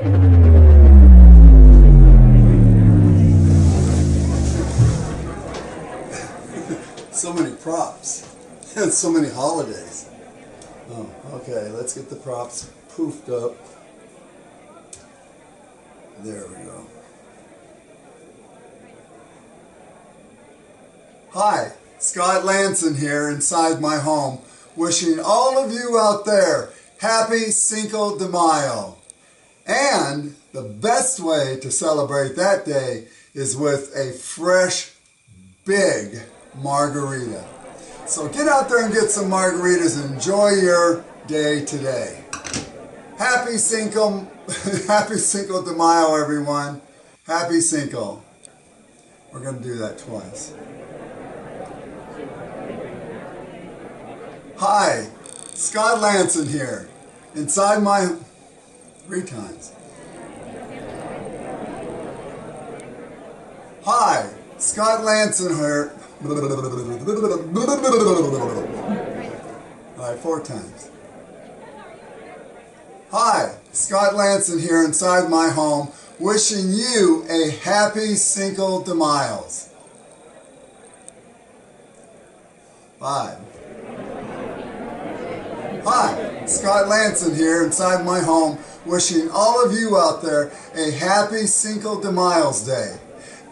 So many props and so many holidays. Oh, okay, let's get the props poofed up. There we go. Hi, Scott Lanson here inside my home, wishing all of you out there happy Cinco de Mayo. And the best way to celebrate that day is with a fresh, big margarita. So get out there and get some margaritas and enjoy your day today. Happy Cinco de Mayo, everyone. Happy Cinco. We're going to do that twice. Hi, Scott Lanson here, inside my... 3 times. Hi, Scott Lanson here. Alright, 4 times. Hi, Scott Lanson here inside my home, wishing you a happy Cinco de Mayo. 5. Hi, Scott Lanson here inside my home, wishing all of you out there a happy Cinco de Mayo day.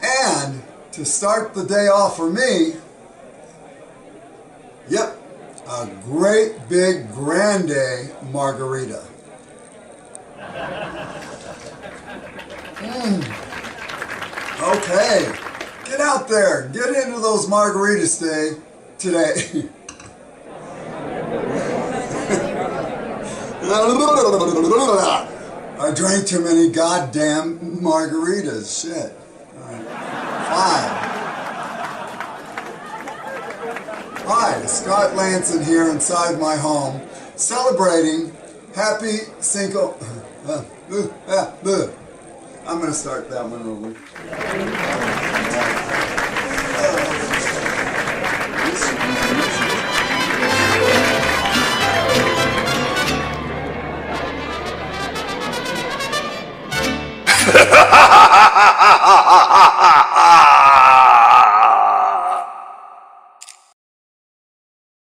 And to start the day off for me, yep, a great big grande margarita. Okay, get out there, get into those margaritas today. I drank too many goddamn margaritas. Shit. All right. 5. Hi, Scott Lanson here inside my home, celebrating happy Cinco. I'm going to start that one over. Ha ha ha ha ha ha ha!